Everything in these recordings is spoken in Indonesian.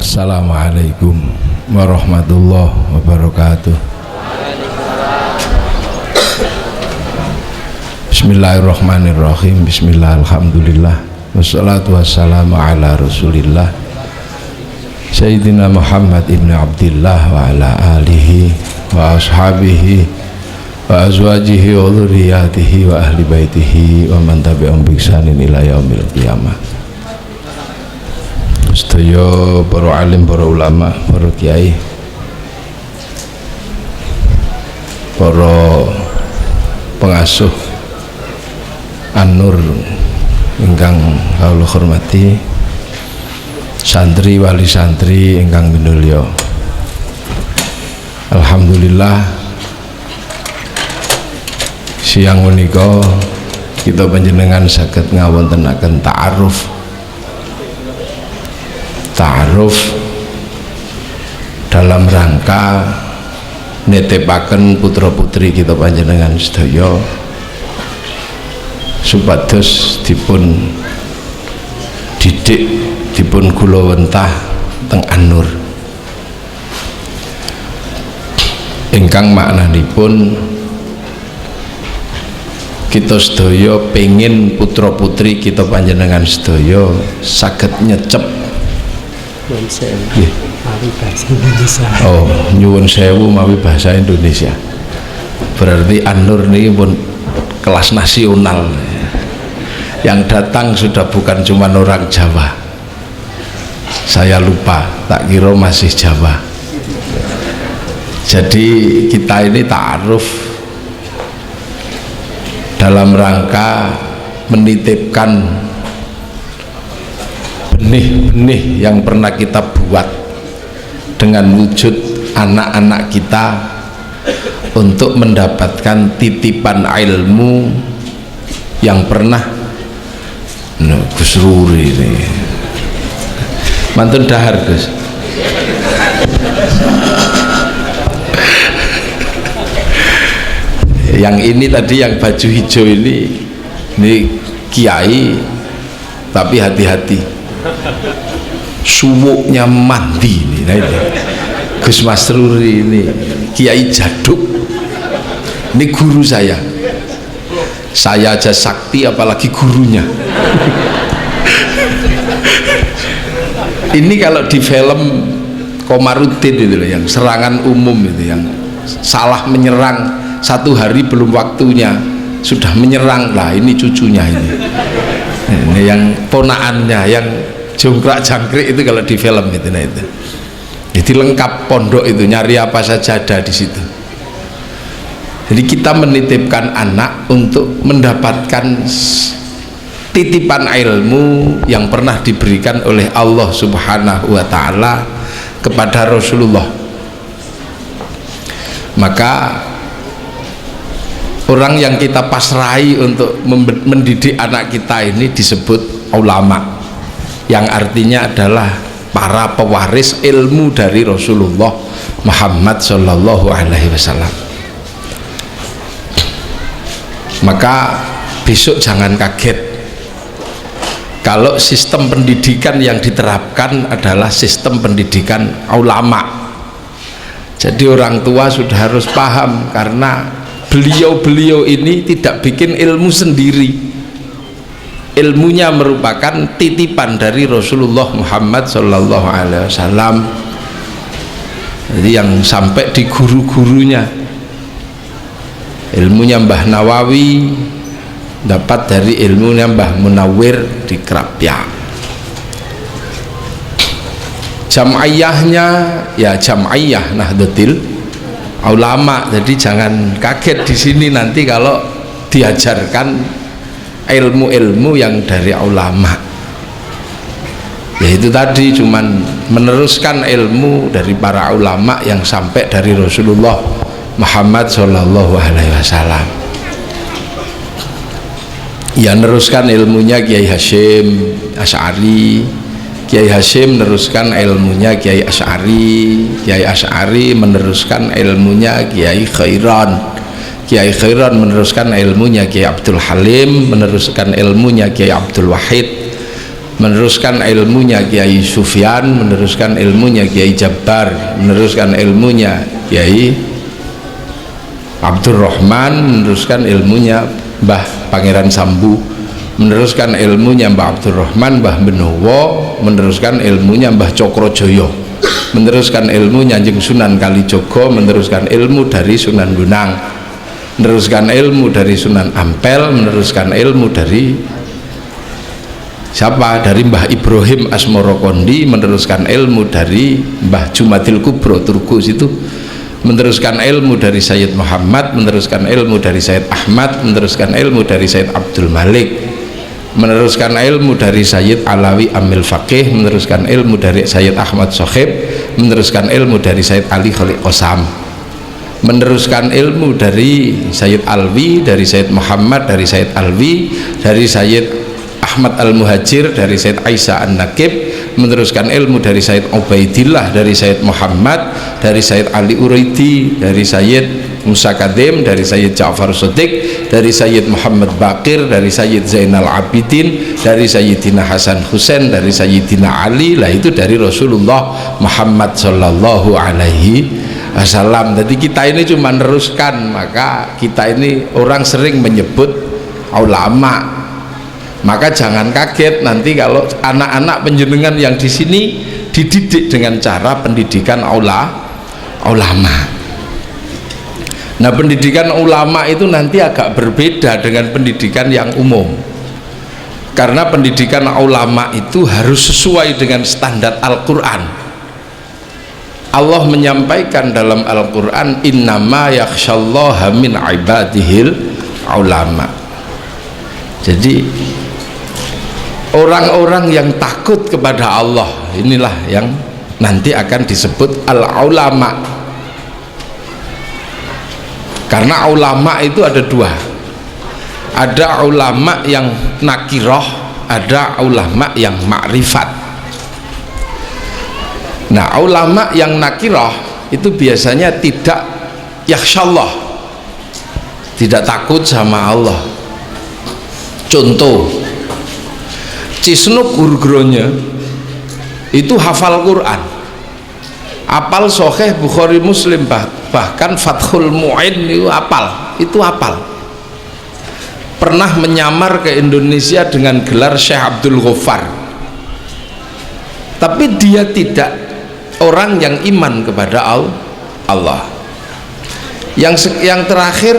Assalamualaikum warahmatullahi wabarakatuh. Bismillahirrahmanirrahim. Bismillah, alhamdulillah, wassalatu wassalamu ala rasulillah Sayyidina Muhammad ibn Abdillah wa ala alihi wa ashabihi wa azwajihi wa dhurriyyatihi wa ahli baitihi wa man tabi'ahum bi ihsanin ila yaumil qiyamah. Sedaya para alim, para ulama, para kiai, para pengasuh An-Nur ingkang kawula hormati, santri wali santri ingkang minulya. Alhamdulillah siang menika kita panjenengan saged ngawontenaken ta'aruf dalam rangka netepaken putra putri kita panjenengan sedaya supados dipun didik, dipun gulawentah teng An-Nur ingkang maknanipun kita sedaya pengin putra putri kita panjenengan sedaya saged nyecep mawi bahasa Indonesia. Oh, nyuwun sewu mawi bahasa Indonesia. Berarti An-Nur ini pun kelas nasional. Yang datang sudah bukan cuma orang Jawa. Saya lupa, tak kira masih Jawa. Jadi kita ini ta'aruf dalam rangka menitipkan benih-benih yang pernah kita buat dengan wujud anak-anak kita untuk mendapatkan titipan ilmu yang pernah Gus Ruri ini mantun dahar Gus. Yang ini tadi yang baju hijau ini kiai, tapi hati-hati suwuknya mandi ini. Nah, ini Gus Masruri ini kiai jaduk, ini guru saya aja sakti apalagi gurunya. Ini kalau di film Komarudin itu loh, yang serangan umum itu, yang salah menyerang satu hari belum waktunya sudah menyerang. Lah ini cucunya ini yang ponaannya yang jongkrak jangkrik itu kalau di film itu. Nah itu jadi lengkap pondok itu, nyari apa saja ada di situ. Jadi kita menitipkan anak untuk mendapatkan titipan ilmu yang pernah diberikan oleh Allah Subhanahu wa ta'ala kepada Rasulullah. Maka orang yang kita pasrahi untuk mendidik anak kita ini disebut ulama, yang artinya adalah para pewaris ilmu dari Rasulullah Muhammad Sallallahu Alaihi Wasallam. Maka besok jangan kaget kalau sistem pendidikan yang diterapkan adalah sistem pendidikan ulama. Jadi orang tua sudah harus paham, karena beliau-beliau ini tidak bikin ilmu sendiri. Ilmunya merupakan titipan dari Rasulullah Muhammad Sallallahu Alaihi Wasallam. Jadi yang sampai di guru-gurunya, ilmunya Mbah Nawawi dapat dari ilmunya Mbah Munawwir di Krapyak. Jam'iyahnya ya Jam'iyah Nahdlatul Ulama. Jadi jangan kaget di sini nanti kalau diajarkan ilmu-ilmu yang dari ulama, yaitu tadi cuman meneruskan ilmu dari para ulama yang sampai dari Rasulullah Muhammad Sallallahu Alaihi Wasallam. Ya, neruskan ilmunya Kiai Hasyim Asy'ari, Kiai Hasyim meneruskan ilmunya Kiai Asy'ari, Kiai Asy'ari meneruskan ilmunya Kiai Khairan, Kiai Khairan meneruskan ilmunya Kiai Abdul Halim, meneruskan ilmunya Kiai Abdul Wahid, meneruskan ilmunya Kiai Sufyan, meneruskan ilmunya Kiai Jabbar, meneruskan ilmunya Kiai Abdurrahman, meneruskan ilmunya Mbah Pangeran Sambu, meneruskan ilmunya Mbah Abdurrahman, Mbah Benowo, meneruskan ilmunya Mbah Cokrojoyo, meneruskan ilmunya Kanjeng Sunan Kalijogo, meneruskan ilmu dari Sunan Bonang, meneruskan ilmu dari Sunan Ampel, meneruskan ilmu dari siapa? Dari Mbah Ibrahim Asmorokondi, meneruskan ilmu dari Mbah Jumadil Kubro Turkus itu, meneruskan ilmu dari Sayyid Muhammad, meneruskan ilmu dari Sayyid Ahmad, meneruskan ilmu dari Sayyid Abdul Malik, meneruskan ilmu dari Sayyid Alawi Amil Faqih, meneruskan ilmu dari Sayyid Ahmad Sokhib, meneruskan ilmu dari Sayyid Ali Khalid Qasam, meneruskan ilmu dari Sayyid Alwi, dari Sayyid Muhammad, dari Sayyid Alwi, dari Sayyid Ahmad Al-Muhajir, dari Sayyid Aisyah An-Nakib, meneruskan ilmu dari Sayyid Ubaidillah, dari Sayyid Muhammad, dari Sayyid Ali Uraidi, dari Sayyid Musa Kadim, dari Sayyid Ja'far Shadiq, dari Sayyid Muhammad Baqir, dari Sayyid Zainal Abidin, dari Sayyidina Hasan Husain, dari Sayyidina Ali. Lah itu dari Rasulullah Muhammad sallallahu alaihi wasallam. Jadi kita ini cuma meneruskan, maka kita ini orang sering menyebut ulama. Maka jangan kaget nanti kalau anak-anak penjenengan yang di sini dididik dengan cara pendidikan ulama. Nah, pendidikan ulama itu nanti agak berbeda dengan pendidikan yang umum, karena pendidikan ulama itu harus sesuai dengan standar Al-Quran. Allah menyampaikan dalam Al-Quran, innama yakhshallaha min ibadihil ulama. Jadi orang-orang yang takut kepada Allah inilah yang nanti akan disebut al-ulama. Karena ulama itu ada dua, ada ulama yang nakiroh, ada ulama yang makrifat. Nah, ulama yang nakiroh itu biasanya tidak yakhsyallah, tidak takut sama Allah. Contoh, Cisnuk Gurgronya itu hafal Quran, apal Sahih Bukhari Muslim, bahkan Fathul Mu'in itu apal. Pernah menyamar ke Indonesia dengan gelar Syekh Abdul Ghaffar, tapi dia tidak orang yang iman kepada Allah. Yang terakhir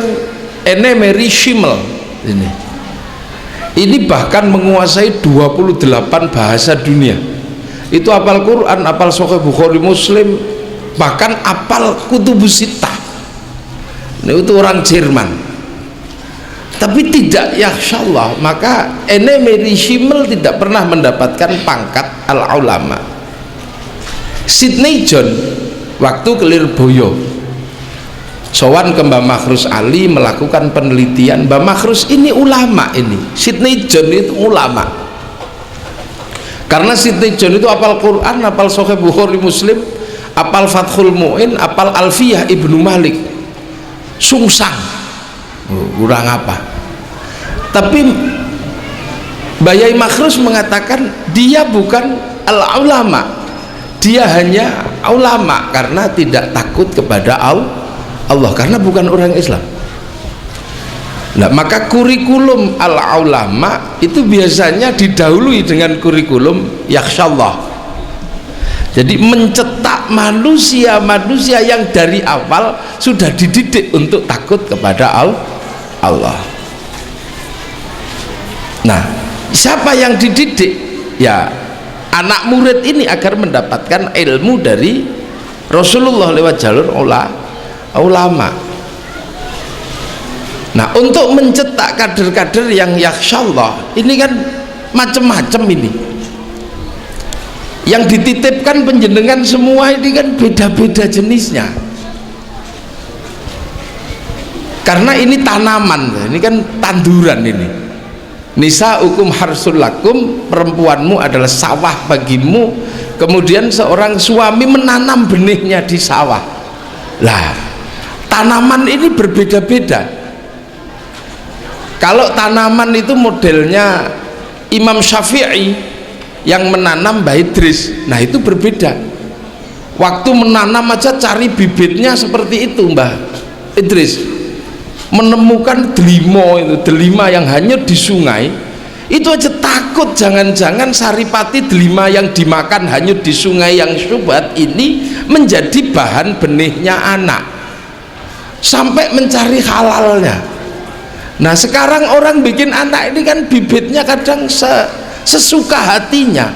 Enemeri Shimel ini bahkan menguasai 28 bahasa dunia. Itu apal Quran, apal Sahih Bukhari Muslim, bahkan apal Kutubus Sittah. Nah, itu orang Jerman, tapi tidak yakhsyallah. Maka Enemeri Shimel tidak pernah mendapatkan pangkat al-ulama. Sidney John waktu ke Lirboyo sowan ke Mbah Makhrus Ali melakukan penelitian. Mbah Makhrus ini ulama, ini Sidney John itu ulama, karena Sidney John itu apal Quran, apal Sahih Bukhari Muslim, apal Fathul Mu'in, apal Alfiyah Ibnu Malik, sungsang kurang apa. Tapi Mbah Yai Makhrus mengatakan dia bukan al-ulama, dia hanya ulama karena tidak takut kepada Allah, karena bukan orang Islam. Nah, maka kurikulum al-ulama itu biasanya didahului dengan kurikulum yakhsyallah. Jadi mencetak manusia-manusia yang dari awal sudah dididik untuk takut kepada Allah. Nah, siapa yang dididik? Ya, anak murid ini agar mendapatkan ilmu dari Rasulullah lewat jalur ulama. Nah, untuk mencetak kader-kader yang yakhsyallah ini kan macam-macam ini. Yang dititipkan penjenengan semua ini kan beda-beda jenisnya. Karena ini tanaman, ini kan tanduran ini. Nisaukum harsul lakum, perempuanmu adalah sawah bagimu. Kemudian seorang suami menanam benihnya di sawah. Lah, tanaman ini berbeda-beda. Kalau tanaman itu modelnya Imam Syafi'i, yang menanam Mbah Idris. Nah itu berbeda, waktu menanam aja cari bibitnya seperti itu. Mbah Idris menemukan delima yang hanyut di sungai, itu aja takut jangan-jangan saripati delima yang dimakan hanyut di sungai yang syubhat ini menjadi bahan benihnya anak, sampai mencari halalnya. Nah sekarang orang bikin anak ini kan bibitnya kadang sesuka hatinya.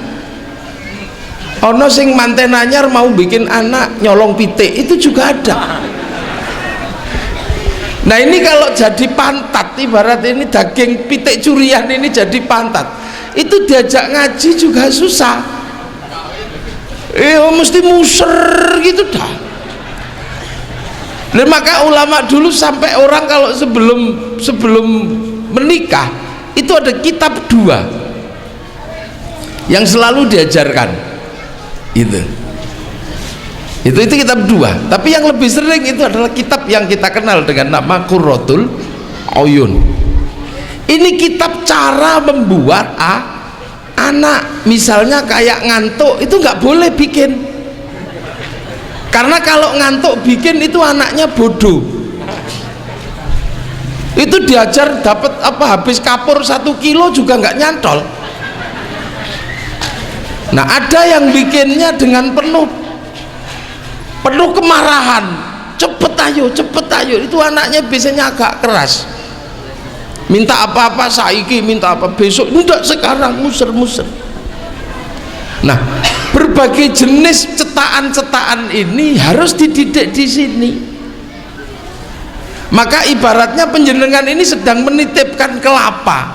Ono sing manten anyar mau bikin anak nyolong pitik, itu juga ada. Nah ini kalau jadi pantat, ibarat ini daging pitik curian ini jadi pantat, itu diajak ngaji juga susah. Mesti muser gitu dah. Dan maka ulama dulu sampai orang kalau sebelum menikah itu ada kitab 2 yang selalu diajarkan. Itu kitab 2, tapi yang lebih sering itu adalah kitab yang kita kenal dengan nama Qurratul Uyun. Ini kitab cara membuat anak. Misalnya kayak ngantuk itu nggak boleh bikin, karena kalau ngantuk bikin itu anaknya bodoh. Itu diajar dapat habis kapur 1 kilo juga nggak nyantol. Nah ada yang bikinnya dengan penuh kemarahan, cepet ayo, itu anaknya biasanya agak keras, minta apa-apa saiki, minta apa besok, enggak sekarang, muser. Nah berbagai jenis cetakan ini harus dididik di sini. Maka ibaratnya panjenengan ini sedang menitipkan kelapa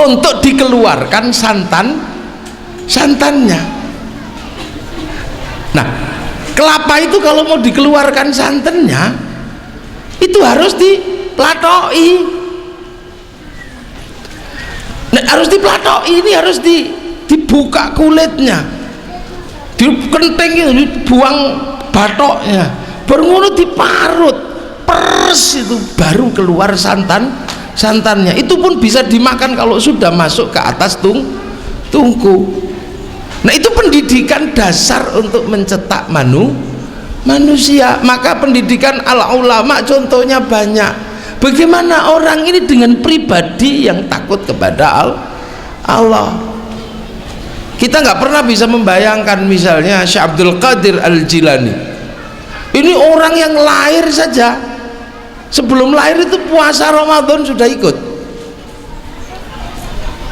untuk dikeluarkan santannya. Nah kelapa itu kalau mau dikeluarkan santannya itu harus diplatoi. Nah, harus diplatoi, ini harus dibuka kulitnya, dikenting, dibuang batoknya, baru ngono diparut pers, itu baru keluar santannya. Itu pun bisa dimakan kalau sudah masuk ke atas tungku. Nah itu pendidikan dasar untuk mencetak manusia. Maka pendidikan ala ulama contohnya banyak. Bagaimana orang ini dengan pribadi yang takut kepada Allah. Kita nggak pernah bisa membayangkan misalnya Syekh Abdul Qadir Al-Jilani. Ini orang yang lahir saja, sebelum lahir itu puasa Ramadan sudah ikut.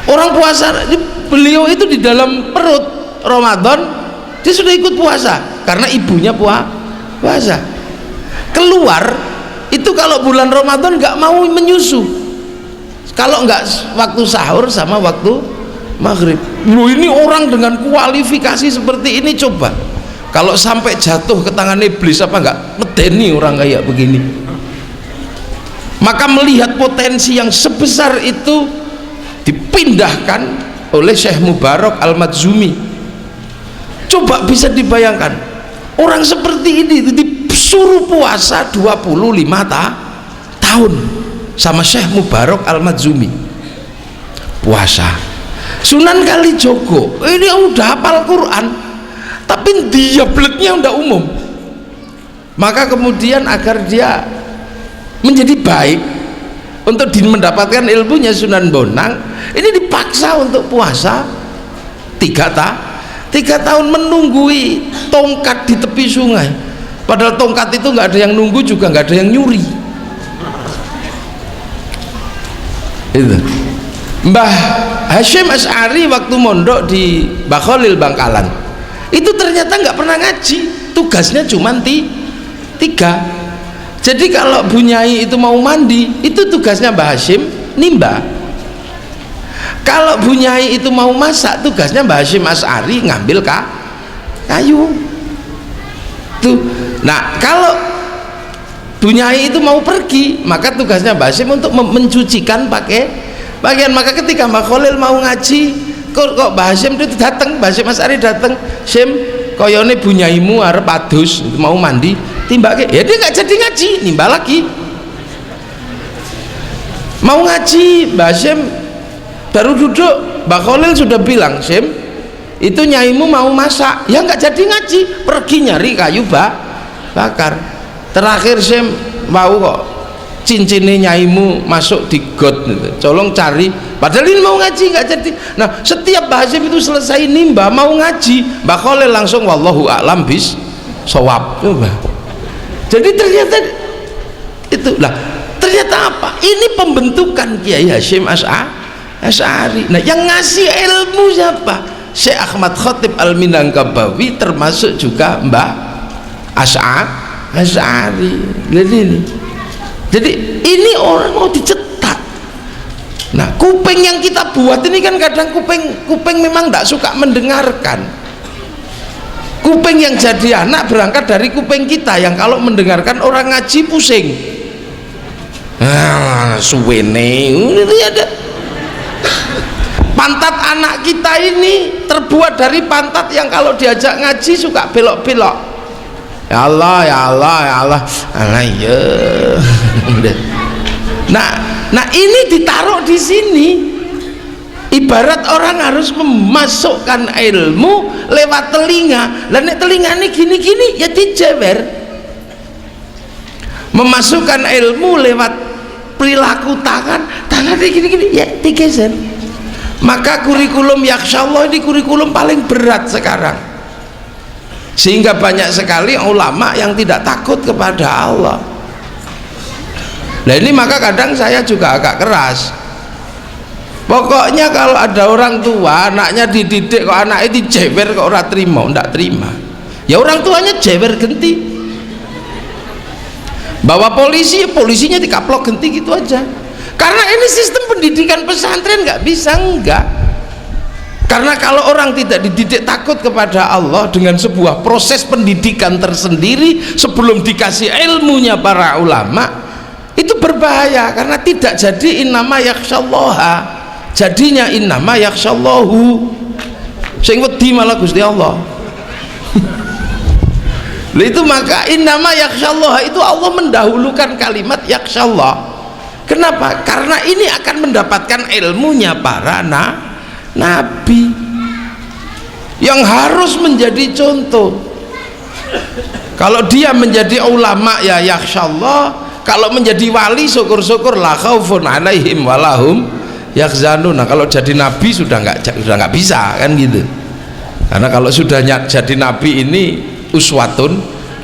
Orang puasa, beliau itu di dalam perut Ramadan dia sudah ikut puasa karena ibunya puasa. Keluar itu kalau bulan Ramadan nggak mau menyusu, kalau nggak waktu sahur sama waktu maghrib. Loh ini orang dengan kualifikasi seperti ini, coba kalau sampai jatuh ke tangan iblis apa nggak medeni orang kayak begini. Maka melihat potensi yang sebesar itu dipindahkan oleh Syekh Mubarak Al-Madzumi. Coba bisa dibayangkan orang seperti ini disuruh puasa 25 tahun sama Syekh Mubarak Al-Madzumi. Puasa Sunan Kalijogo ini udah hafal Quran, tapi diabletnya udah umum. Maka kemudian agar dia menjadi baik untuk mendapatkan ilmunya Sunan Bonang, ini dipaksa untuk puasa 3 tahun menunggui tongkat di tepi sungai. Padahal tongkat itu nggak ada yang nunggu juga nggak ada yang nyuri. Itu Mbah Hasyim Asy'ari waktu mondok di Mbah Khalil Bangkalan itu ternyata nggak pernah ngaji, tugasnya cuma 3. Jadi kalau Bu Nyai itu mau mandi itu tugasnya Mbah Hasyim nimba. Kalau Bu Nyai itu mau masak tugasnya Mbah Hasyim Asy'ari ngambil kayu tuh. Nah kalau Bu Nyai itu mau pergi maka tugasnya Mbah Hasyim untuk mencucikan pakaian. Maka ketika Mbah Khalil mau ngaji kok Mbah Hasyim itu datang, Mbah Hasyim Asy'ari datang, Sim koyone Bu Nyaimu arep adus mau mandi timbake, ya dia nggak jadi ngaji, nimba lagi. Mau ngaji Mbah Hasyim baru duduk, Mbak Khalil sudah bilang, Sim, itu nyaimu mau masak, ya nggak jadi ngaji, pergi nyari kayu bakar. Terakhir Sim mau kok cincinnya nyaimu masuk di got gitu. Tolong cari, padahal ini mau ngaji nggak jadi. Nah setiap Mbah Hasyim itu selesai nimba mau ngaji, Mbak Khalil langsung wallahu a'lam bis shawab. Jadi ternyata itu lah, ternyata apa? Ini pembentukan Kiai Hasyim Asy'ari. Nah yang ngasih ilmu siapa? Syekh Ahmad Khatib Al-Minangkabawi, termasuk juga Mbah Asy'ari. Jadi ini orang mau dicetak. Nah kuping yang kita buat ini kan kadang kuping memang tidak suka mendengarkan. Kuping yang jadi anak berangkat dari kuping kita yang kalau mendengarkan orang ngaji pusing. Suwene itu ada. Pantat anak kita ini terbuat dari pantat yang kalau diajak ngaji suka belok-belok. Ya Allah, ya Allah, ya Allah, Allah ya. Nah ini ditaruh di sini. Ibarat orang harus memasukkan ilmu lewat telinga. Lah nek telingane gini-gini ya dijewer. Memasukkan ilmu lewat perilaku tangannya gini-gini ya digeser. Maka kurikulum Yakhsyallah ini kurikulum paling berat sekarang, sehingga banyak sekali ulama yang tidak takut kepada Allah. Nah ini maka kadang saya juga agak keras. Pokoknya kalau ada orang tua anaknya dididik kok anaknya dijewer kok orang terima, enggak terima, ya orang tuanya jewer genti. Bawa polisi, polisinya dikaplok genti gitu aja. Karena ini sistem pendidikan pesantren nggak bisa, enggak. Karena kalau orang tidak dididik takut kepada Allah dengan sebuah proses pendidikan tersendiri sebelum dikasih ilmunya para ulama, itu berbahaya. Karena tidak jadi innama yakhsyallaha, jadinya innama yakhsyallahu. Sing wedi malah Gusti Allah. Itu maka innama yakhsyallaha itu Allah mendahulukan kalimat yakhsyallah. Kenapa? Karena ini akan mendapatkan ilmunya para nabi yang harus menjadi contoh. Kalau dia menjadi ulama ya yakhsyallah, kalau menjadi wali syukur-syukur la khaufun alaihim walahum yakhzanun. Nah kalau jadi nabi sudah nggak bisa kan gitu. Karena kalau sudah jadi nabi ini uswatun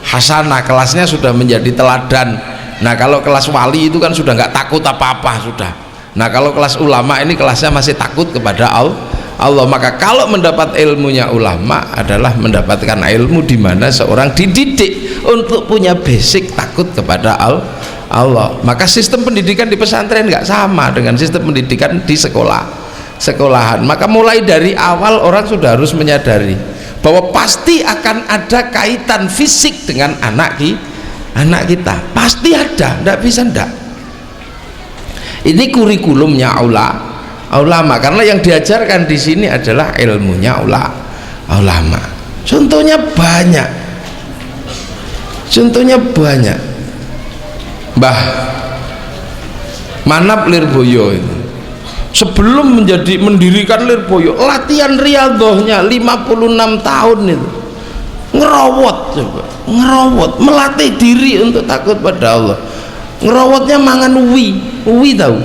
hasanah, kelasnya sudah menjadi teladan. Nah kalau kelas wali itu kan sudah nggak takut apa-apa sudah. Nah kalau kelas ulama ini kelasnya masih takut kepada Allah. Maka kalau mendapat ilmunya ulama adalah mendapatkan ilmu di mana seorang dididik untuk punya basic takut kepada Allah. Maka sistem pendidikan di pesantren nggak sama dengan sistem pendidikan di sekolahan. Maka mulai dari awal orang sudah harus menyadari bahwa pasti akan ada kaitan fisik dengan anak kita, pasti ada, tidak bisa tidak. Ini kurikulumnya ulama, karena yang diajarkan di sini adalah ilmunya ulama. Contohnya banyak, Mbah Manap Lirboyo itu sebelum mendirikan Lirboyo, latihan riyadhahnya 56 tahun itu, ngerawat, melatih diri untuk takut pada Allah. Ngerawatnya mangan uwi tahu?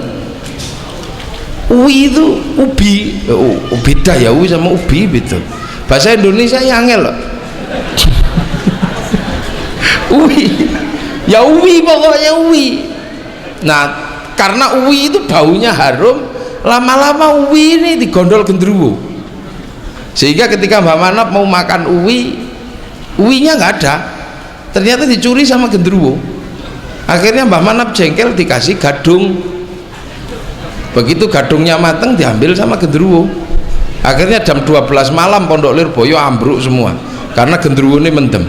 Uwi itu ubi, beda ya uwi sama ubi gitu. Bahasa Indonesia yang angel loh. Uwi, ya uwi pokoknya uwi. Nah karena uwi itu baunya harum, lama-lama uwi ini digondol genderuwo, sehingga ketika Mbak Manap mau makan uwinya nggak ada, ternyata dicuri sama genderuwo. Akhirnya Mbak Manap jengkel, dikasih gadung. Begitu gadungnya mateng diambil sama genderuwo. Akhirnya jam 12 malam Pondok Lirboyo ambruk semua karena genderuwo ini mendem.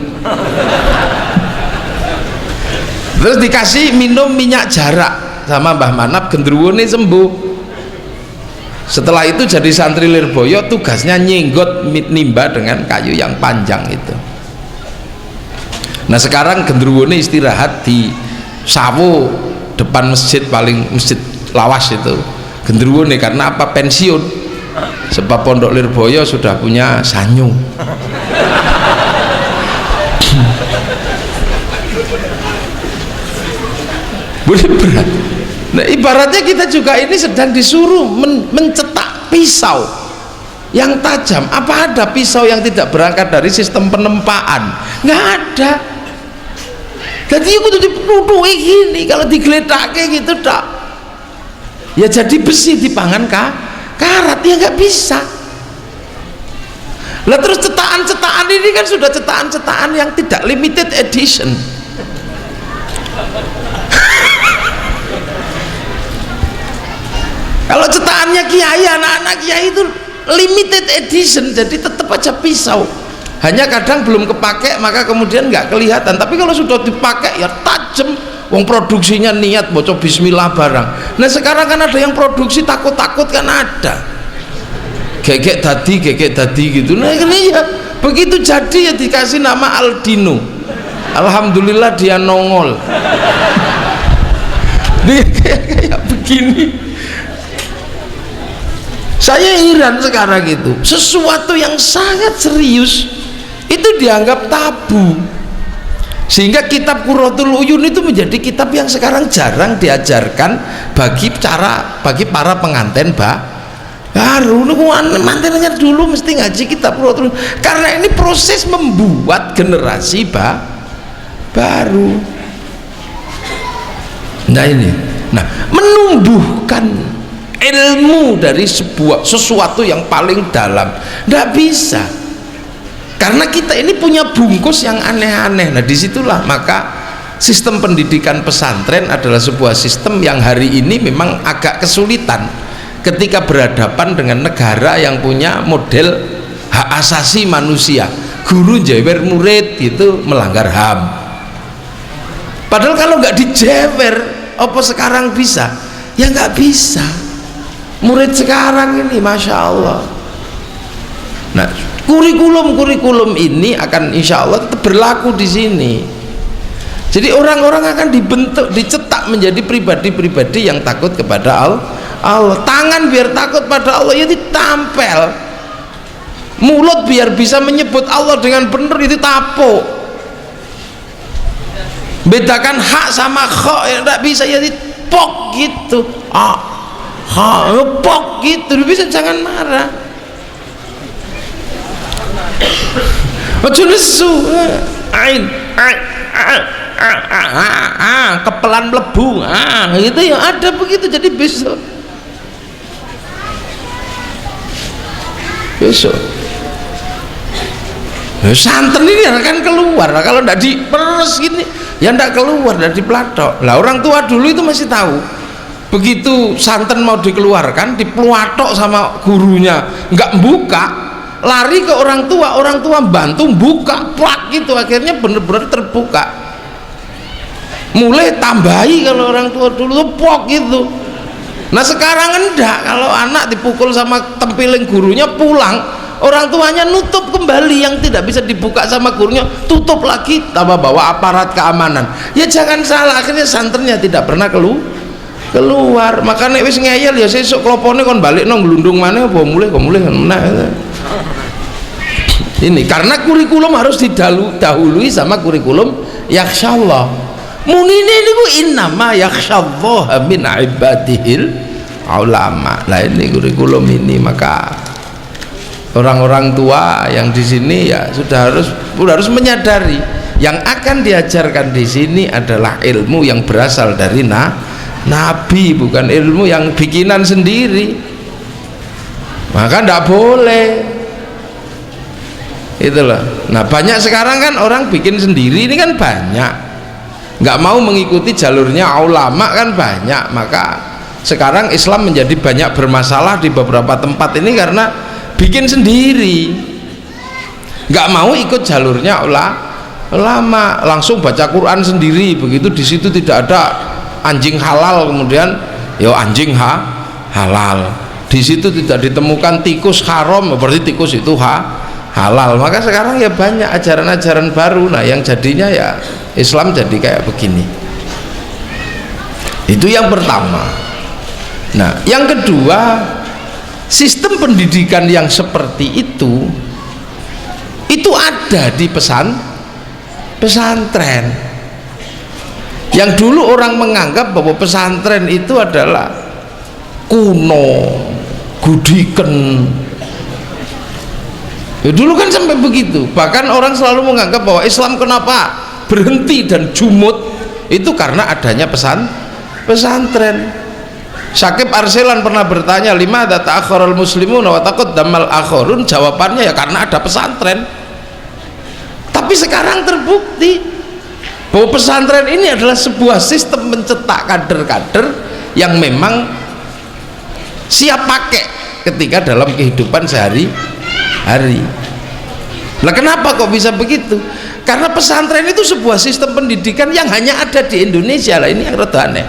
Terus dikasih minum minyak jarak sama Mbah Manap, genderuwo ini sembuh. Setelah itu jadi santri Lirboyo, tugasnya nyenggot nimba dengan kayu yang panjang itu. Nah sekarang genderuwo ini istirahat di sawo depan masjid, paling masjid lawas itu genderuwo nih. Karena apa? Pensiun sebab Pondok Lirboyo sudah punya Sanyu. Boleh berat. Nah, ibaratnya kita juga ini sedang disuruh mencetak pisau yang tajam. Apa ada pisau yang tidak berangkat dari sistem penempaan? Nggak ada. Jadi aku tuh dipeludui gini, kalau digeletaknya gitu tak, ya jadi besi di pangan karat, ya nggak bisa. Lah terus cetakan ini kan sudah cetakan yang tidak limited edition. Kalau cetakannya kiai, anak-anak kiai itu limited edition, jadi tetap aja pisau. Hanya kadang belum kepake, maka kemudian nggak kelihatan. Tapi kalau sudah dipakai ya tajam. Wong produksinya niat bocor bismillah barang. Nah sekarang kan ada yang produksi takut-takut kan ada. Gegek tadi gitu. Nah ini ya begitu jadi ya dikasih nama Aldino. Alhamdulillah dia nongol. Dia kayak begini. Saya heran sekarang itu, sesuatu yang sangat serius itu dianggap tabu, sehingga kitab Qurratul Uyun itu menjadi kitab yang sekarang jarang diajarkan bagi para pengantin baru. Mantennya dulu mesti ngaji kitab Qurratul Uyun, karena ini proses membuat generasi baru. Nah ini, menumbuhkan ilmu dari sesuatu yang paling dalam nggak bisa, karena kita ini punya bungkus yang aneh-aneh. Nah disitulah maka sistem pendidikan pesantren adalah sebuah sistem yang hari ini memang agak kesulitan ketika berhadapan dengan negara yang punya model hak asasi manusia. Guru jewer murid itu melanggar HAM, padahal kalau nggak dijewer apa sekarang bisa? Ya nggak bisa. Murid sekarang ini Masya Allah. Nah kurikulum ini akan insya Allah tetap berlaku di sini. Jadi orang-orang akan dibentuk, dicetak menjadi pribadi-pribadi yang takut kepada Allah. Tangan biar takut pada Allah ya ditampel. Mulut biar bisa menyebut Allah dengan benar itu tapuk. Bedakan hak sama kha ya tidak bisa, ya dipok gitu. Ngepok gitu, bisa, jangan marah. Ojo nesu, kepelan melebu, gitu ya ada begitu. Jadi besok santen ini akan keluar. Kalau tidak diperes gini ya tidak keluar dari pelatok. Lah orang tua dulu itu masih tahu, begitu santen mau dikeluarkan dipluatok sama gurunya nggak buka, lari ke orang tua bantu buka plak gitu, akhirnya bener-bener terbuka. Mulai tambahi kalau orang tua dulu pok gitu. Nah sekarang enggak, kalau anak dipukul sama tempiling gurunya pulang, orang tuanya nutup kembali, yang tidak bisa dibuka sama gurunya tutup lagi, tambah bawa aparat keamanan. Ya jangan salah, akhirnya santernya tidak pernah keluar. Makanya wis ngeyel ya sesuk klopone kon balik nang glundung mana apa mulai nah. Ini karena kurikulum harus didahului sama kurikulum yakhsyallah. Munine niku innama yakhsyallah min ibadihil ulama. Lah ini kurikulum ini, maka orang-orang tua yang di sini ya sudah harus menyadari yang akan diajarkan di sini adalah ilmu yang berasal dari Nabi, bukan ilmu yang bikinan sendiri. Maka tidak boleh itulah. Nah banyak sekarang kan orang bikin sendiri ini kan banyak, nggak mau mengikuti jalurnya ulama kan banyak. Maka sekarang Islam menjadi banyak bermasalah di beberapa tempat ini karena bikin sendiri, nggak mau ikut jalurnya ulama, langsung baca Quran sendiri. Begitu di situ tidak ada anjing halal, kemudian yo anjing halal. Di situ tidak ditemukan tikus haram, berarti tikus itu halal. Maka sekarang ya banyak ajaran-ajaran baru. Nah yang jadinya ya Islam jadi kayak begini. Itu yang pertama. Nah yang kedua, sistem pendidikan yang seperti itu ada di pesantren. Yang dulu orang menganggap bahwa pesantren itu adalah kuno, gudiken. Ya, dulu kan sampai begitu. Bahkan orang selalu menganggap bahwa Islam kenapa berhenti dan jumud itu karena adanya pesantren. Syakib Arselan pernah bertanya, limadza ta'akhkharal muslimuna wa taqaddamal akhirun? Jawabannya ya karena ada pesantren. Tapi sekarang terbukti bahwa pesantren ini adalah sebuah sistem mencetak kader-kader yang memang siap pakai ketika dalam kehidupan sehari-hari. Nah, kenapa kok bisa begitu? Karena pesantren itu sebuah sistem pendidikan yang hanya ada di Indonesia. Lah ini yang rada aneh.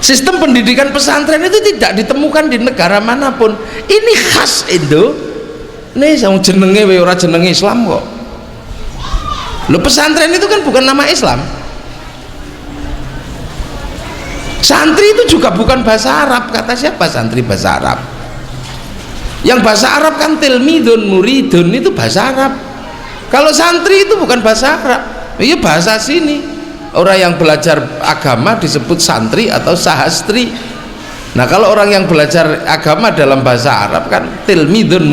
Sistem pendidikan pesantren itu tidak ditemukan di negara manapun. Ini khas Indonesia. Jenenge wae ora jenenge Islam kok. Loh, pesantren itu kan bukan nama Islam. Santri itu juga bukan bahasa Arab. Kata siapa santri bahasa Arab? Yang bahasa Arab kan tilmidun, muridun, itu bahasa Arab. Kalau santri itu bukan bahasa Arab. Iya bahasa sini. Orang yang belajar agama disebut santri atau sahastri. Nah, kalau orang yang belajar agama dalam bahasa Arab kan tilmidun,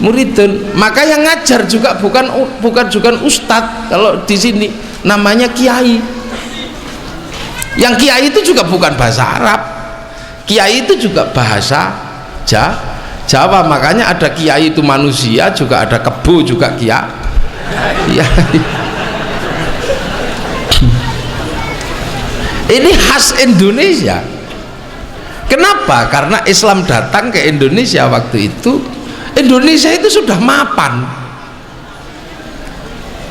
muridun. Maka yang ngajar juga bukan ustadz. Kalau di sini namanya kiai. Yang kiai itu juga bukan bahasa Arab. Kiai itu juga bahasa Jawa. Makanya ada kiai itu manusia, juga ada kebo juga kiai. Ini khas Indonesia. Kenapa? Karena Islam datang ke Indonesia waktu itu. Indonesia itu sudah mapan.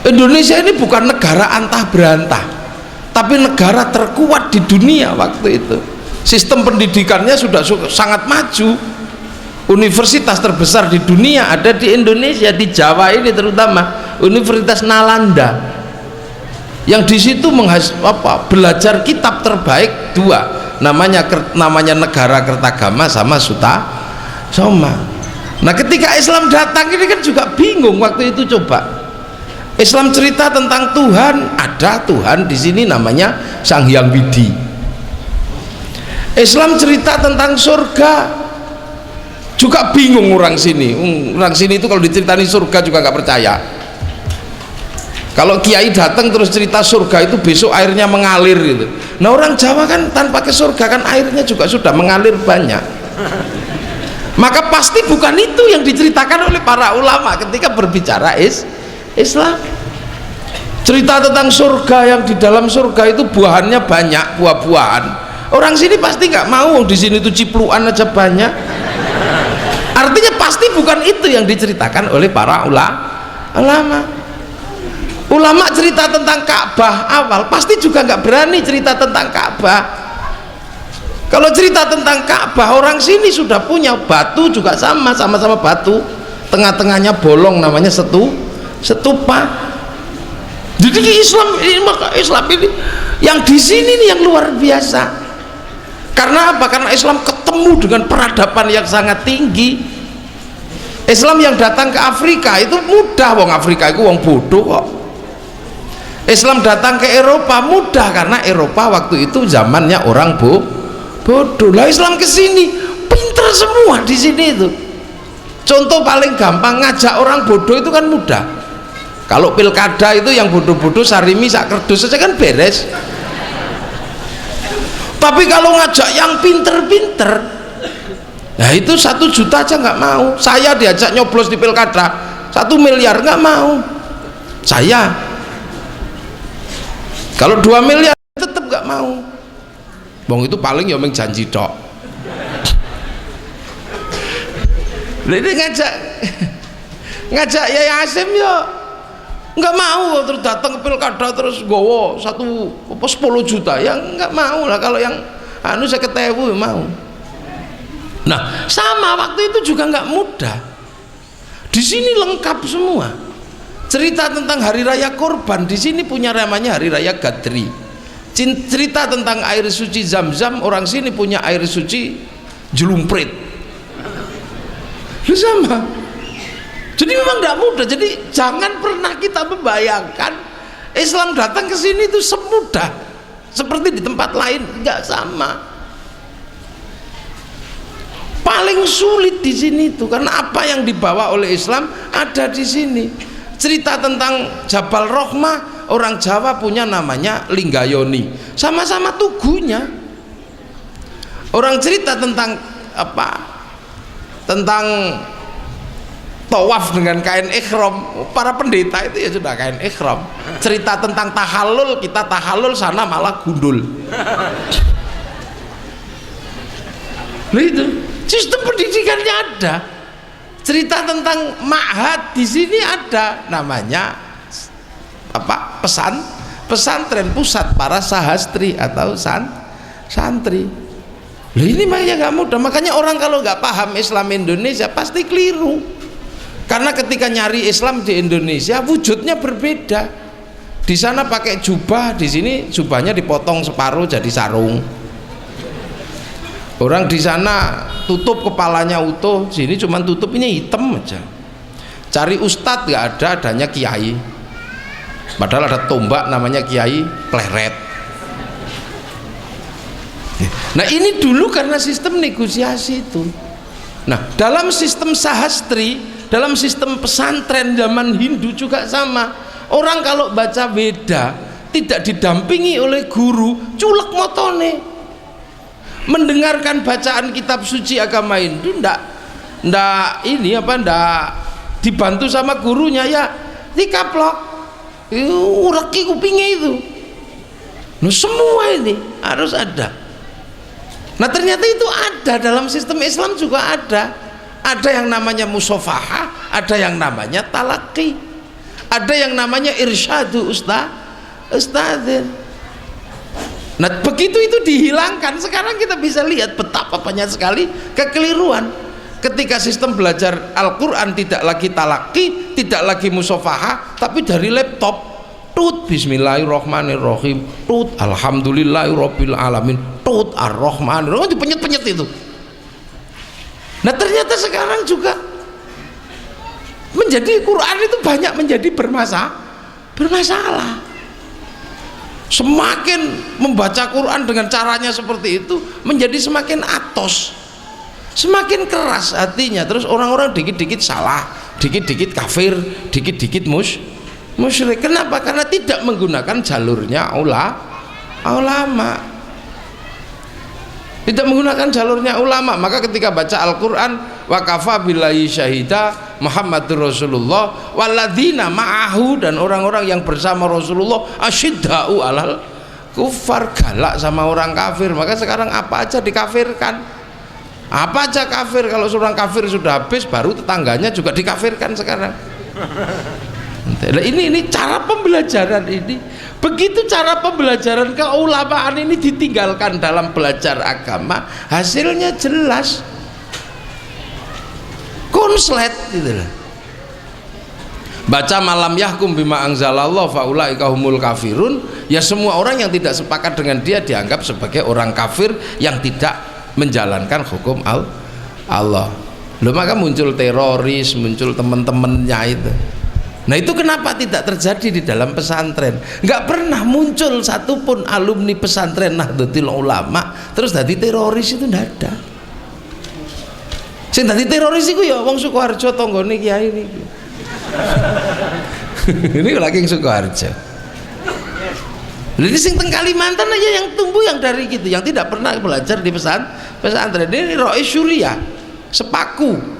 Indonesia ini bukan negara antah berantah, tapi negara terkuat di dunia waktu itu. Sistem pendidikannya sudah sangat maju. Universitas terbesar di dunia ada di Indonesia, di Jawa ini terutama Universitas Nalanda. Yang di situ belajar kitab terbaik dua, namanya Negara Kertagama sama Soma. Nah, ketika Islam datang ini kan juga bingung waktu itu. Coba Islam cerita tentang Tuhan, ada Tuhan di sini namanya Sang Hyang Widi. Islam cerita tentang surga, juga bingung orang sini. Orang sini itu kalau diceritani surga juga nggak percaya. Kalau kiai datang terus cerita surga itu besok airnya mengalir gitu. Nah, orang Jawa kan tanpa ke surga kan airnya juga sudah mengalir banyak. Maka pasti bukan itu yang diceritakan oleh para ulama ketika berbicara Islam. Cerita tentang surga, yang di dalam surga itu buahannya banyak, buah-buahan. Orang sini pasti nggak mau, di sini itu cipluan aja banyak. Artinya pasti bukan itu yang diceritakan oleh para ulama. Ulama cerita tentang Ka'bah awal pasti juga nggak berani cerita tentang Ka'bah. Kalau cerita tentang Ka'bah, orang sini sudah punya batu juga sama-sama batu, tengah-tengahnya bolong, namanya setupa. Jadi Islam ini yang di sini nih yang luar biasa. Karena apa? Karena Islam ketemu dengan peradaban yang sangat tinggi. Islam yang datang ke Afrika itu mudah, wong Afrika itu wong bodoh kok. Islam datang ke Eropa mudah, karena Eropa waktu itu zamannya orang bodoh. Lah Islam ke sini pinter semua di sini itu. Contoh paling gampang, ngajak orang bodoh itu kan mudah. Kalau pilkada itu yang bodoh-bodoh sarimi sak kerdus saja kan beres. Tapi kalau ngajak yang pinter-pinter, nah itu 1 juta aja nggak mau. Saya diajak nyoblos di pilkada 1 miliar nggak mau. Saya kalau 2 miliar tetap nggak mau. Bang itu paling ya janji tok. Ini ngajak Yai Hasyim ya nggak mau, terus datang ke pilkada terus gowo 10 juta ya nggak mau lah. Kalau yang anu 50.000 mau. Nah, sama waktu itu juga nggak mudah. Di sini lengkap semua. Cerita tentang hari raya Kurban di sini punya namanya hari raya Gadri. Cerita tentang air suci Zam-Zam, orang sini punya air suci Julumprit. Sama. Jadi memang tidak mudah. Jadi jangan pernah kita membayangkan Islam datang ke sini itu semudah seperti di tempat lain, nggak sama. Paling sulit di sini itu karena apa yang dibawa oleh Islam ada di sini. Cerita tentang Jabal Rohmah, orang Jawa punya namanya Linggayoni, sama-sama tugunya. Orang cerita tentang apa? Tentang tawaf dengan kain ikhram, para pendeta itu ya sudah kain ikhram. Cerita tentang tahallul, kita tahallul, sana malah gundul. Nah itu sistem pendidikannya ada. Cerita tentang ma'had di sini ada, namanya apa? Pesantren pusat para sahastri atau santri. Loh ini makanya nggak mudah. Makanya orang kalau nggak paham Islam Indonesia pasti keliru. Karena ketika nyari Islam di Indonesia wujudnya berbeda. Di sana pakai jubah, di sini jubahnya dipotong separuh jadi sarung. Orang di sana tutup kepalanya utuh, sini cuma tutupnya hitam aja. Cari ustadz nggak ada, adanya kiai. Padahal ada tombak namanya Kiai Pleret. Nah ini dulu karena sistem negosiasi itu. Nah dalam sistem sahastri, dalam sistem pesantren zaman Hindu juga sama. Orang kalau baca Weda tidak didampingi oleh guru, culek motone. Mendengarkan bacaan kitab suci agama Hindu ndak dibantu sama gurunya, ya dikaplok, ureki kupingnya itu. Nah semua ini harus ada. Nah ternyata itu ada dalam sistem Islam juga ada. Ada yang namanya musofahah, ada yang namanya talaki, ada yang namanya irsyadu ustadzin. Nah begitu itu dihilangkan, sekarang kita bisa lihat betapa banyak sekali kekeliruan. Ketika sistem belajar Al-Quran tidak lagi talaki, tidak lagi musofahah, tapi dari laptop, tut bismillahirrahmanirrahim, tut alhamdulillahirabbil alamin, tut ar-rahmanirrahim, dipenyet-penyet itu. Nah ternyata sekarang juga menjadi Quran itu banyak menjadi bermasalah. Semakin membaca Quran dengan caranya seperti itu menjadi semakin atos, semakin keras hatinya. Terus orang-orang dikit-dikit salah, dikit-dikit kafir, dikit-dikit musyrik. Kenapa? Karena tidak menggunakan jalurnya ulama. Tidak menggunakan jalurnya ulama. Maka ketika baca Al-Quran, wa kafa billahi syahida Muhammadur Rasulullah walladzina ma'ahu, dan orang-orang yang bersama Rasulullah asyidda'u alal kufar, galak sama orang kafir. Maka sekarang apa aja dikafirkan, apa aja kafir. Kalau seorang kafir sudah habis, baru tetangganya juga dikafirkan sekarang. Nah, ini cara pembelajaran ini. Begitu cara pembelajaran keulamaan ini ditinggalkan dalam belajar agama, hasilnya jelas konslet gitu lah. Baca malam yahkum bima anzalallah faulaika humul kafirun, ya semua orang yang tidak sepakat dengan dia dianggap sebagai orang kafir yang tidak menjalankan hukum Allah. Loh, maka muncul teroris, muncul teman-temannya itu. Nah itu kenapa tidak terjadi di dalam pesantren? Nggak pernah muncul satupun alumni pesantren Nahdlatul Ulama terus dadi teroris, itu nggak ada. Sing dadi teroris itu ya wong Sukoharjo tanggane kiai niki. Ini lagi yang Sukoharjo. Jadi sing teng Kalimantan aja yang tumbuh yang dari gitu, yang tidak pernah belajar di pesantren. Ini Rois Surya Sepaku.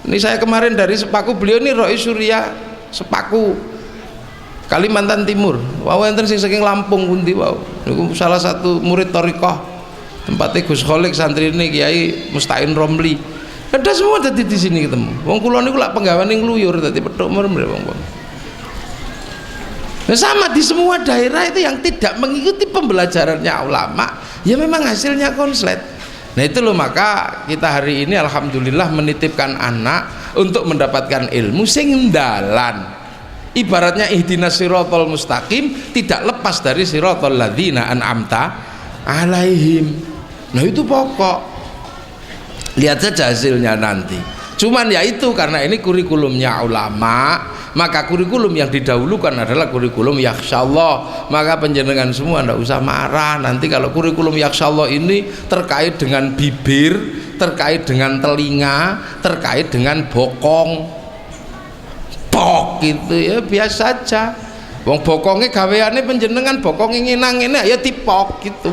Ini saya kemarin dari Sepaku, beliau ini Rois Surya Sepaku Kalimantan Timur. Wow, enten sing saking Lampung pundi wow. Niku salah satu murid thariqah tempatnya Gus Kholik, santri ini Kiai Mustain Romli. Ada semua tadi di sini ketemu. Wong kula niku lak penggaweane ngluyur dadi petuk merem wong. Nah, sama di semua daerah itu yang tidak mengikuti pembelajarannya ulama, ya memang hasilnya konslet. Nah itu loh, maka kita hari ini alhamdulillah menitipkan anak untuk mendapatkan ilmu sing ndalan. Ibaratnya ihdinas siratal mustaqim tidak lepas dari siratal ladzina an'amta alaihim. Nah itu pokok. Lihat saja hasilnya nanti. Cuman ya itu, karena ini kurikulumnya ulama, maka kurikulum yang didahulukan adalah kurikulum yakhsyallah. Maka panjenengan semua ndak usah marah nanti kalau kurikulum yakhsyallah ini terkait dengan bibir, terkait dengan telinga, terkait dengan bokong pok gitu ya, biasa saja. Wong bokongnya gaweane panjenengan, bokongnya nginang ini ya tipok gitu,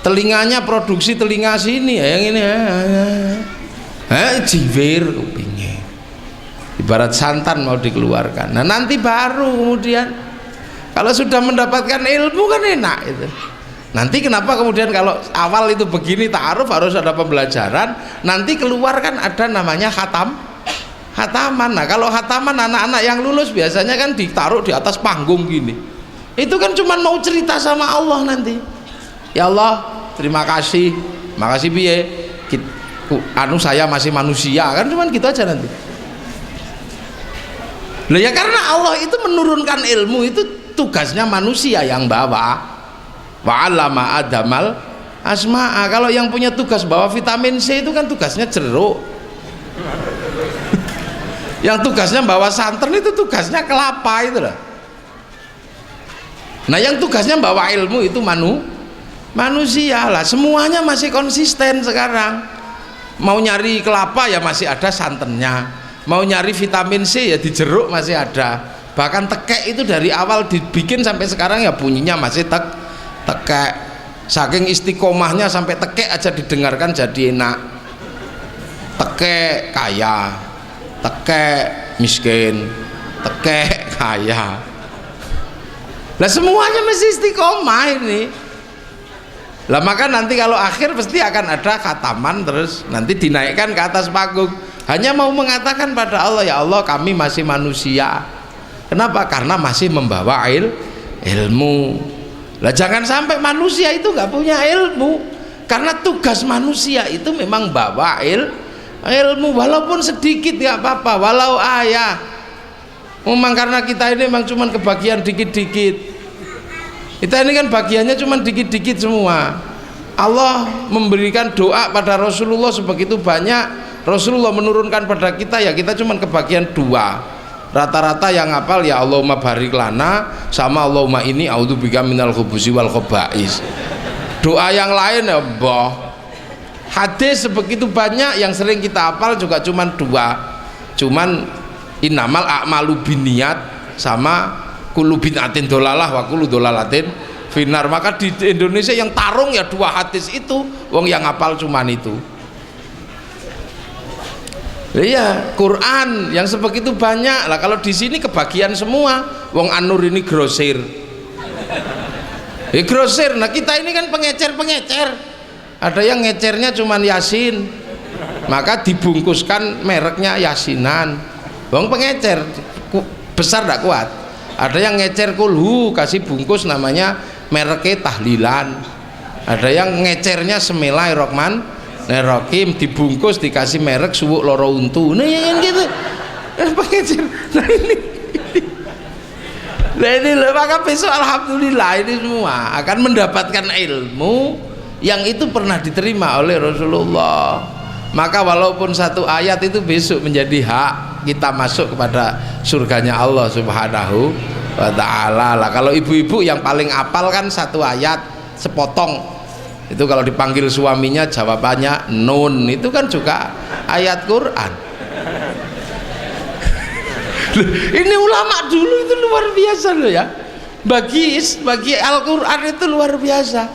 telinganya produksi telinga sini ya, yang ini jiwir kupingnya, ibarat santan mau dikeluarkan. Nah nanti baru kemudian kalau sudah mendapatkan ilmu kan enak itu. Nanti kenapa kemudian kalau awal itu begini ta'aruf harus ada pembelajaran, nanti keluar kan ada namanya khataman. Nah kalau khataman anak-anak yang lulus biasanya kan ditaruh di atas panggung gini, itu kan cuma mau cerita sama Allah nanti, ya Allah terima kasih, makasih piye, saya masih manusia, kan cuman gitu aja nanti. Loh ya karena Allah itu menurunkan ilmu, itu tugasnya manusia yang bawa. Wa'allama adamal asma'a. Kalau yang punya tugas bawa vitamin C itu kan tugasnya jeruk. Yang tugasnya bawa santan itu tugasnya kelapa itu lah. Nah yang tugasnya bawa ilmu itu manusia lah. Semuanya masih konsisten sekarang. Mau nyari kelapa ya masih ada santannya, mau nyari vitamin C ya di jeruk masih ada. Bahkan tekek itu dari awal dibikin sampai sekarang ya bunyinya masih tekek. Saking istiqomahnya sampai tekek aja didengarkan jadi enak. Tekek kaya, tekek miskin, tekek kaya. Lah semuanya mesti istiqomah ini. Lah maka nanti kalau akhir pasti akan ada khataman, terus nanti dinaikkan ke atas panggung. Hanya mau mengatakan pada Allah, ya Allah kami masih manusia. Kenapa? Karena masih membawa ilmu. Lah jangan sampai manusia itu nggak punya ilmu, karena tugas manusia itu memang bawa ilmu, walaupun sedikit nggak apa-apa, walau ayah. Memang karena kita ini memang cuma kebagian dikit-dikit. Kita ini kan bagiannya cuma dikit-dikit semua. Allah memberikan doa pada Rasulullah sebegitu banyak, Rasulullah menurunkan pada kita ya kita cuma kebagian 2. Rata-rata yang hafal ya Allahumma barik lana sama Allahumma ini a'udzubika minal khubusi wal khaba'is. Doa yang lain ya boh. Hadis sebegitu banyak yang sering kita hafal juga cuma 2. Cuman innamal a'malu binniyat sama kullu bid'atin dolalah wa kullu dolalatin finar. Maka di Indonesia yang tarung ya 2 hadis itu, wong yang hafal cuman itu. Iya, Quran yang sebegitu banyak lah. Kalau di sini kebagian semua, wong An-Nur ini grosir. Grosir. Nah kita ini kan pengecer. Ada yang ngecernya cuman Yasin, maka dibungkuskan mereknya Yasinan. Wong pengecer besar tidak kuat. Ada yang ngecer kulhu kasih bungkus namanya mereknya tahlilan. Ada yang ngecernya Bismillahirrahmanirrahim dibungkus dikasih merek suwuk loro untu. Nah yang gitu pengecer. Nah ini loh, maka besok alhamdulillah ini semua akan mendapatkan ilmu yang itu pernah diterima oleh Rasulullah. Maka walaupun 1 ayat itu besok menjadi hak kita masuk kepada surganya Allah Subhanahu wa ta'ala lah. Kalau ibu-ibu yang paling apal kan 1 ayat sepotong itu, kalau dipanggil suaminya jawabannya nun, itu kan juga ayat Quran. Ini ulama dulu itu luar biasa loh ya, bagi Al-Quran itu luar biasa,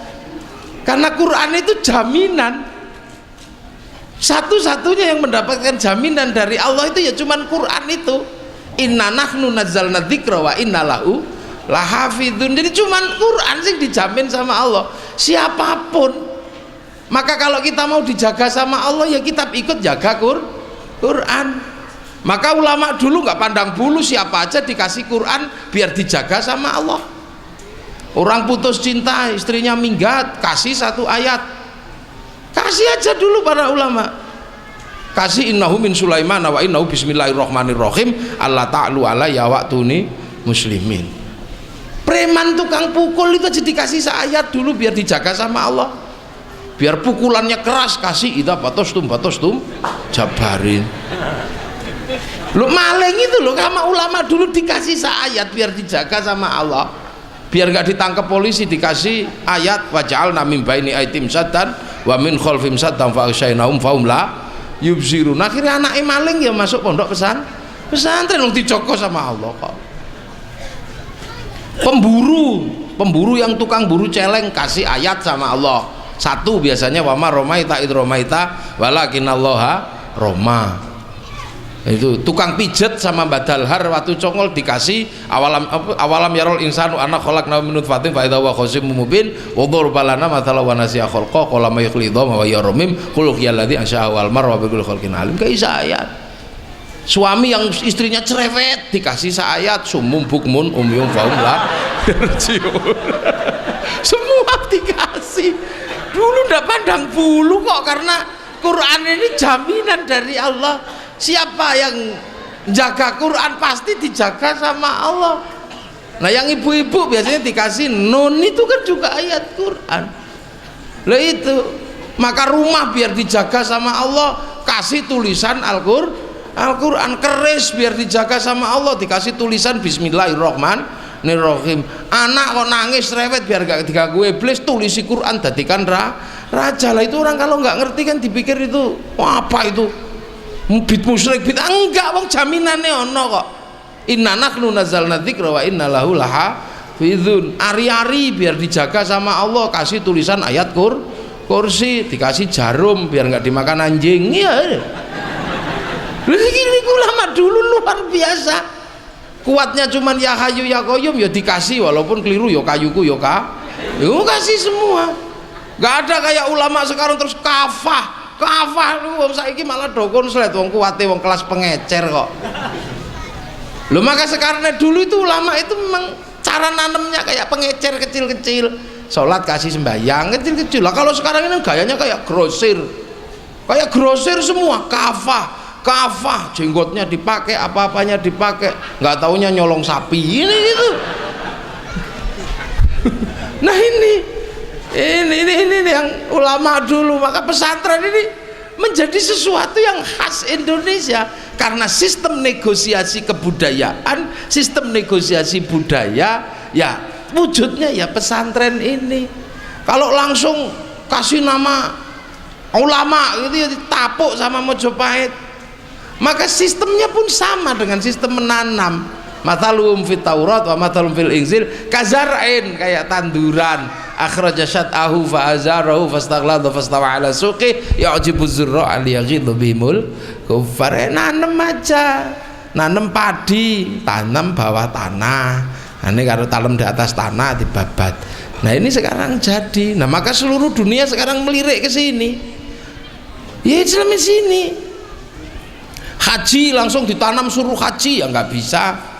karena Quran itu jaminan. Satu-satunya yang mendapatkan jaminan dari Allah itu ya cuman Quran itu. Inna nahnu nazzalna dzikra wa inna lahu lahafidun. Jadi cuman Quran sih dijamin sama Allah, siapapun. Maka kalau kita mau dijaga sama Allah ya kita ikut jaga Quran. Maka ulama dulu nggak pandang bulu, siapa aja dikasih Quran biar dijaga sama Allah. Orang putus cinta, istrinya minggat, kasih 1 ayat, kasih aja dulu para ulama, kasih innahu min Sulaiman wa innahu bismillahirrahmanirrahim Allah ta'lu alayya wa'tuni muslimin. Preman tukang pukul itu aja dikasih 1 ayat dulu biar dijaga sama Allah. biar pukulannya keras, kasih idza batastum jabarin. Lu maling itu loh, sama ulama dulu dikasih seayat biar dijaga sama Allah, biar nggak ditangkap polisi, dikasih ayat waj'alna min baini aitim saddan wa min khalfim saddan fa aghshaynahum fahum la yubsirun. Akhirnya anaknya maling ya masuk pondok pesantren yang dijogo sama Allah kok. Pemburu yang tukang buru celeng kasih ayat sama Allah. Satu biasanya wama romaita id romaita walakinallaha roma. Itu tukang pijet sama badalhar waktu congol dikasih awalam yarol insanu anak khalaqna min nutfatin fa idza huwa khasimun mubin wa darbalana mathala wa nasiya khalqa qala may yakhlidha wa yarmim qul huwallazi ansha'a wal mar wa bi kulli khalqin alim. Kayak ayat. Suami yang istrinya cerewet dikasih seayat sumum bukmun umyum faum la yarjiun. Semua dikasih. Dulu ndak pandang bulu kok, karena Quran ini jaminan dari Allah. Siapa yang jaga Quran pasti dijaga sama Allah. Nah yang ibu-ibu biasanya dikasih nun, itu kan juga ayat Quran. Lah itu, maka rumah biar dijaga sama Allah, kasih tulisan Al-Quran. Keris biar dijaga sama Allah, dikasih tulisan Bismillahirrahmanirrahim. Anak kok nangis rewet biar gak diganggu iblis, tulisi Quran dadikan raja. Lah itu orang kalau nggak ngerti kan dipikir itu apa itu bid musyrik, bid enggak, wong jaminane ono kok. Inna nahnu nazzalna dzikra wa inna lahu lahafizun. Ari-ari biar dijaga sama Allah, kasih tulisan ayat kursi, dikasih jarum biar nggak dimakan anjing. Ya ini ulama dulu luar biasa, kuatnya cuman ya hayu ya qayyum ya dikasih, walaupun keliru ya kayuku ya kasih semua. Nggak ada kayak ulama sekarang terus kafah lu wong saiki malah dokon slet wong kuate wong kelas pengecer kok. Lho maka sekarang dulu itu ulama itu memang cara nanemnya kayak pengecer kecil-kecil, sholat kasih sembahyang kecil-kecil. Lah kalau sekarang ini gayanya kayak grosir semua, kafah jenggotnya dipakai, apa-apanya dipakai, nggak taunya nyolong sapi ini gitu. Nah ini yang ulama dulu. Maka pesantren ini menjadi sesuatu yang khas Indonesia karena sistem negosiasi kebudayaan, sistem negosiasi budaya ya wujudnya ya pesantren ini. Kalau langsung kasih nama ulama gitu ya ditapuk sama Mojopahit, maka sistemnya pun sama dengan sistem menanam. Mathalum fit Taurat wa mathalum fil Injil kazar'in, kayak tanduran akhraja syat'ahu fa azarahu fastaghlada fastawa ala suqi ya'jibu zurra'a liyaghidha bihimul kuffar. Nanem aja, nanem padi, tanam bawah tanah. Ini kalau tanam di atas tanah dibabat. Nah ini sekarang jadi. Nah maka seluruh dunia sekarang melirik ke sini. Ya Islam di sini. Haji langsung ditanam, suruh haji ya nggak bisa.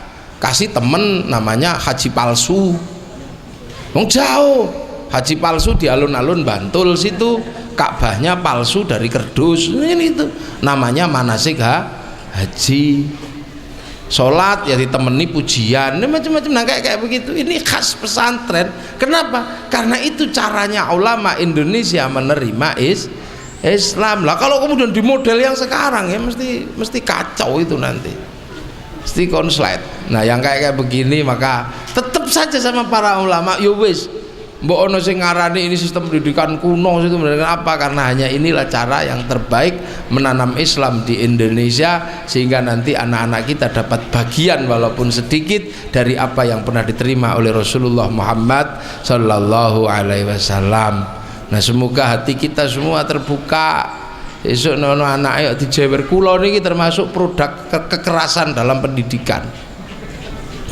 Kasih temen namanya haji palsu. Wong jauh. Haji palsu di alun-alun Bantul situ, Ka'bahnya palsu dari kerdus. Ini itu namanya manasik haji. Sholat ya ditemani pujian, ini macam-macam. Nah kayak begitu. Ini khas pesantren. Kenapa? Karena itu caranya ulama Indonesia menerima Islam. Lah kalau kemudian di model yang sekarang ya mesti kacau itu nanti, mesti konslet. Nah yang kayak begini maka tetap saja sama para ulama, yo wis mbok ono sing ngarani ini sistem pendidikan kuno, itu pendidikan apa, karena hanya inilah cara yang terbaik menanam Islam di Indonesia sehingga nanti anak-anak kita dapat bagian walaupun sedikit dari apa yang pernah diterima oleh Rasulullah Muhammad Sallallahu Alaihi Wasallam. Nah semoga hati kita semua terbuka. Esok nono anak ayo dijewer. Kulo niki termasuk produk kekerasan dalam pendidikan.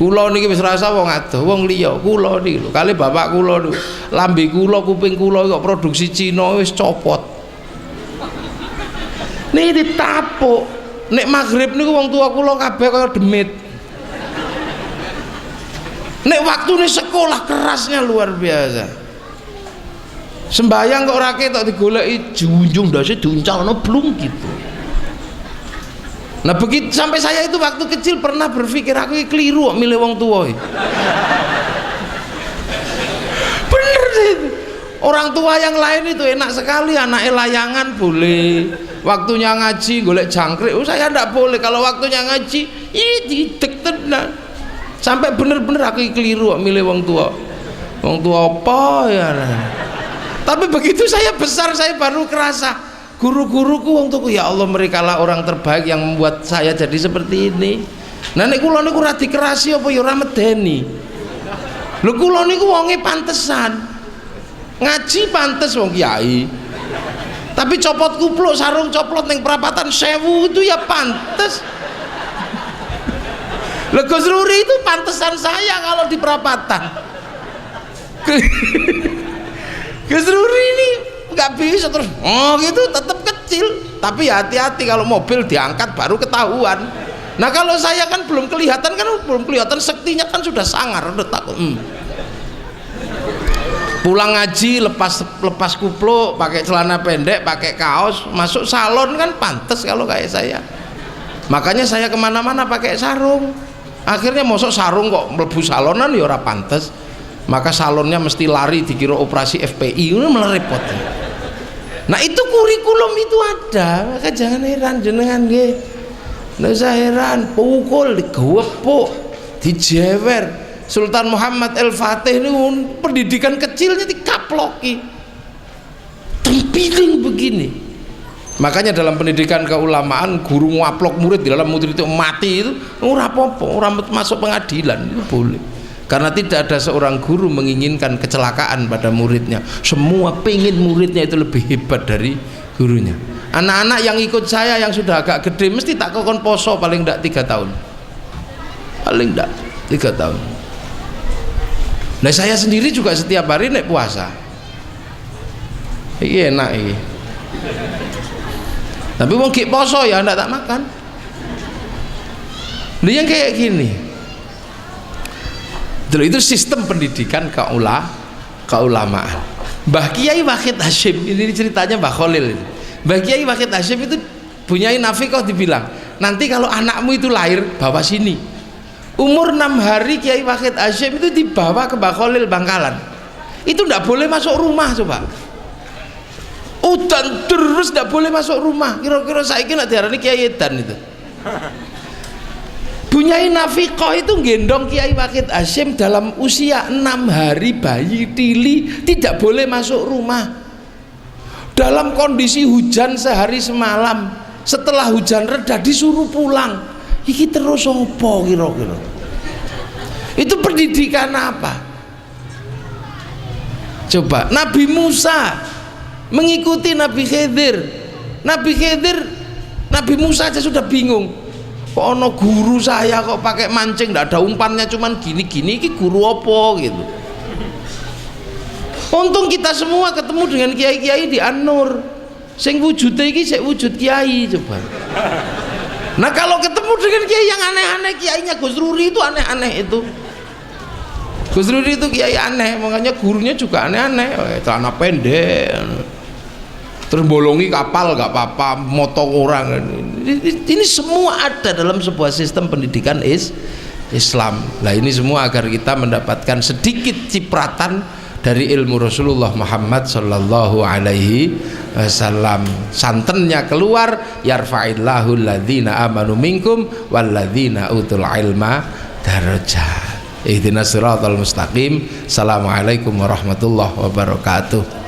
Kulo niki wis rasa wong adoh, wong liya. Kulo niki lho, kali bapak kulo niku, lambe kulo, kuping kulo kok produksi Cina wis copot. Niki ditapuk. Nek maghrib niku wong tua kulo kabeh kaya demit. Nek waktune sekolah kerasnya luar biasa. Sembayang kok rakyat tak digoleki junjung dasi diuncalno blung gitu. Nah begitu sampai saya itu waktu kecil pernah berpikir aku ini keliru milih wong tua. Bener sih. Orang tua yang lain itu enak sekali, anaknya layangan boleh, waktunya ngaji golek jangkrik. Saya ndak boleh. Kalau waktunya ngaji didek tenan, sampai bener-bener aku keliru milih wong tua. Wong tua apa ya? Tapi begitu saya besar saya baru kerasa guru-guruku wong tuku, ya Allah merekalah orang terbaik yang membuat saya jadi seperti ini. Nah nek kula niku ora dikerasi apa ya ora medeni. Lho kula niku wonge pantesan. Ngaji pantes wong kiai. Tapi copot kupluk sarung coplot ning perapatan 1000 itu ya pantes. Lho Gus Ruri itu pantesan saya kalau di perapatan. Gus Ruri ini nggak bisa terus gitu, tetap kecil. Tapi hati-hati kalau mobil diangkat baru ketahuan. Nah kalau saya kan belum kelihatan sektinya kan sudah sangar, udah takut. Pulang ngaji lepas kupluk, pakai celana pendek, pakai kaos, masuk salon kan pantes kalau kayak saya. Makanya saya kemana-mana pakai sarung. Akhirnya mosok sarung kok mlebu salonan ya ora pantes. Maka salonnya mesti lari dikira operasi FPI, ini malah repot. Nah itu kurikulum itu ada, maka jangan heran jenengan nggih. Nggak usah heran, pukul, digewepuk, dijewer. Sultan Muhammad El-Fatih ini pendidikan kecilnya dikaploki, tempiling begini. Makanya dalam pendidikan keulamaan guru ngaplok murid di dalam murid itu mati itu ora apa-apa, ora masuk pengadilan, itu boleh. Karena tidak ada seorang guru menginginkan kecelakaan pada muridnya. Semua pengen muridnya itu lebih hebat dari gurunya. Anak-anak yang ikut saya yang sudah agak gede mesti tak kokon poso paling enggak 3 tahun. Paling enggak 3 tahun. Nah saya sendiri juga setiap hari naik puasa. Iya enak ini. Tapi mau gak poso ya ndak tak makan. Nah yang kayak gini. Itu sistem pendidikan keulamaan. Mbah Kiai Wahid Hasyim ini ceritanya Mbah Khalil. Mbah Kiai Wahid Hasyim itu punya nafikoh dibilang, nanti kalau anakmu itu lahir bawa sini. Umur 6 hari Kiai Wahid Hasyim itu dibawa ke Mbah Khalil Bangkalan. Itu ndak boleh masuk rumah coba. Udan terus ndak boleh masuk rumah. Kira-kira saiki nek diarani Kiai Edan itu. Bunyai nafikoh itu gendong Kiai Wahid Hasyim dalam usia 6 hari bayi tili, tidak boleh masuk rumah. Dalam kondisi hujan sehari semalam, setelah hujan reda disuruh pulang. Iki terus opo kira-kira? Itu pendidikan apa? Coba Nabi Musa mengikuti Nabi Khidir. Nabi Musa aja sudah bingung. Kok ono guru saya kok pakai mancing, ndak ada umpannya cuman gini-gini, iki guru apa gitu. Untung kita semua ketemu dengan kiai-kiai di An-Nur. Sing wujude iki sik wujud kiai coba. Nah kalau ketemu dengan kiai yang aneh-aneh, kiainya Gus Ruri itu aneh-aneh itu. Gus Ruri itu kiai aneh, makanya gurunya juga aneh-aneh, celana pendek, terus bolongi kapal gak apa-apa, motong orang. Ini semua ada dalam sebuah sistem pendidikan Islam. Nah ini semua agar kita mendapatkan sedikit cipratan dari ilmu Rasulullah Muhammad sallallahu alaihi wasallam. Santennya keluar, yarfa'illahu alladhina amanu minkum walladzina utul ilma darajat. Ihdinas siratal mustaqim. Assalamualaikum warahmatullahi wabarakatuh.